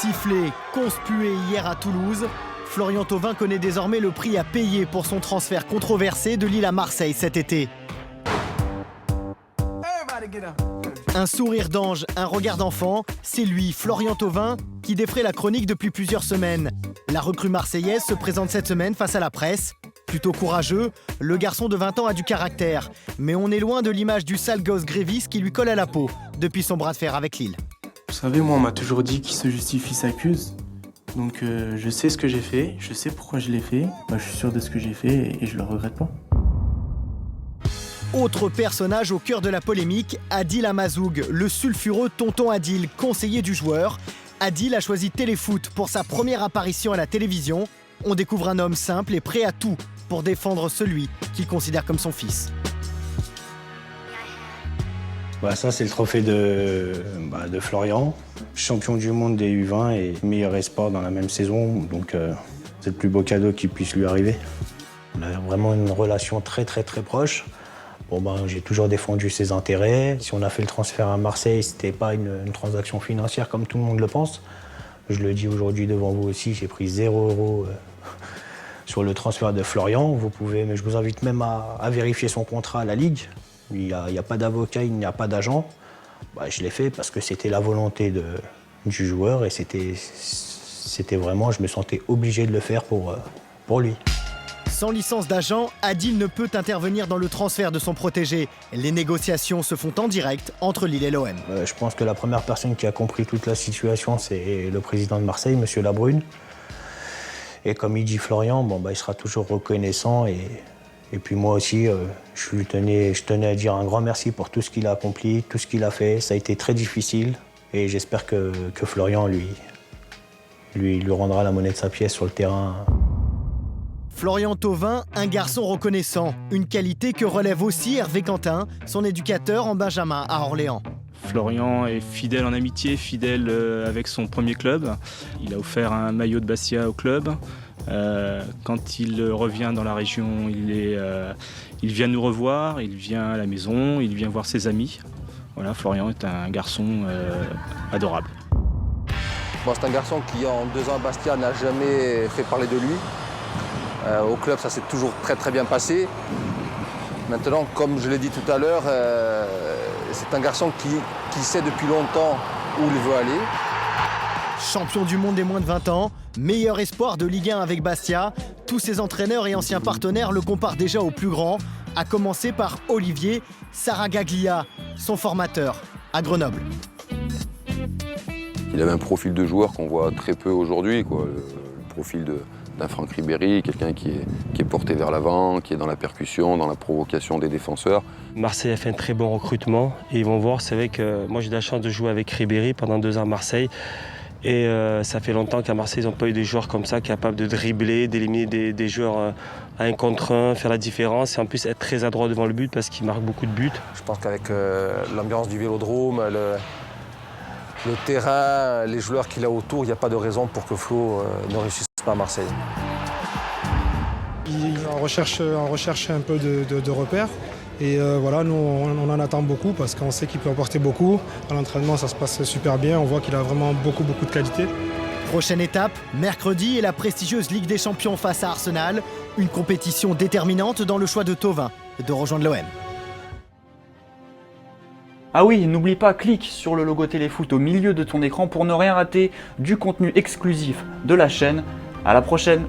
Sifflé, conspué hier à Toulouse, Florian Thauvin connaît désormais le prix à payer pour son transfert controversé de Lille à Marseille cet été. Un sourire d'ange, un regard d'enfant, c'est lui, Florian Thauvin, qui défraie la chronique depuis plusieurs semaines. La recrue marseillaise se présente cette semaine face à la presse. Plutôt courageux, le garçon de 20 ans a du caractère. Mais on est loin de l'image du sale gosse gréviste qui lui colle à la peau depuis son bras de fer avec Lille. Vous savez, moi, on m'a toujours dit qui se justifie s'accuse. Donc je sais ce que j'ai fait, je sais pourquoi je l'ai fait. Moi, je suis sûr de ce que j'ai fait et je le regrette pas. Autre personnage au cœur de la polémique, Adil Amazoug, le sulfureux tonton Adil, conseiller du joueur. Adil a choisi Téléfoot pour sa première apparition à la télévision. On découvre un homme simple et prêt à tout pour défendre celui qu'il considère comme son fils. Ça, c'est le trophée de Florian, champion du monde des U20 et meilleur espoir dans la même saison. Donc, c'est le plus beau cadeau qui puisse lui arriver. On a vraiment une relation très proche. J'ai toujours défendu ses intérêts. Si on a fait le transfert à Marseille, c'était pas une transaction financière comme tout le monde le pense. Je le dis aujourd'hui devant vous aussi, j'ai pris 0 € sur le transfert de Florian. Mais je vous invite même à vérifier son contrat à la Ligue. Il n'y a pas d'avocat, il n'y a pas d'agent. Je l'ai fait parce que c'était la volonté du joueur et c'était vraiment, je me sentais obligé de le faire pour lui. Sans licence d'agent, Adil ne peut intervenir dans le transfert de son protégé. Les négociations se font en direct entre Lille et l'OM. Je pense que la première personne qui a compris toute la situation, c'est le président de Marseille, M. Labrune. Et comme il dit Florian, il sera toujours reconnaissant. Et puis moi aussi, je tenais à dire un grand merci pour tout ce qu'il a accompli, tout ce qu'il a fait. Ça a été très difficile et j'espère que Florian lui rendra la monnaie de sa pièce sur le terrain. Florian Thauvin, un garçon reconnaissant. Une qualité que relève aussi Hervé Quentin, son éducateur en Benjamin à Orléans. Florian est fidèle en amitié, fidèle avec son premier club. Il a offert un maillot de Bastia au club. Quand il revient dans la région, il vient nous revoir, il vient à la maison, il vient voir ses amis. Voilà, Florian est un garçon adorable. C'est un garçon qui, en 2 ans à Bastia, n'a jamais fait parler de lui. Au club, ça s'est toujours très bien passé. Maintenant, comme je l'ai dit tout à l'heure, c'est un garçon qui sait depuis longtemps où il veut aller. Champion du monde des moins de 20 ans, meilleur espoir de Ligue 1 avec Bastia, tous ses entraîneurs et anciens partenaires le comparent déjà au plus grand, à commencer par Olivier Saragaglia, son formateur, à Grenoble. Il avait un profil de joueur qu'on voit très peu aujourd'hui, le profil d'un Franck Ribéry, quelqu'un qui est porté vers l'avant, qui est dans la percussion, dans la provocation des défenseurs. Marseille a fait un très bon recrutement et ils vont voir, c'est vrai que moi j'ai eu la chance de jouer avec Ribéry pendant 2 ans à Marseille. Et ça fait longtemps qu'à Marseille, ils n'ont pas eu des joueurs comme ça, capables de dribbler, d'éliminer des joueurs à 1 contre 1, faire la différence et en plus être très adroit devant le but parce qu'ils marquent beaucoup de buts. Je pense qu'avec l'ambiance du Vélodrome, le terrain, les joueurs qu'il a autour, il n'y a pas de raison pour que Flo ne réussisse pas à Marseille. Il recherche un peu de repères. Et nous on en attend beaucoup parce qu'on sait qu'il peut apporter beaucoup. À l'entraînement ça se passe super bien, on voit qu'il a vraiment beaucoup de qualité. Prochaine étape, mercredi et la prestigieuse Ligue des Champions face à Arsenal. Une compétition déterminante dans le choix de Thauvin de rejoindre l'OM. Ah oui, n'oublie pas, clique sur le logo Téléfoot au milieu de ton écran pour ne rien rater du contenu exclusif de la chaîne. À la prochaine!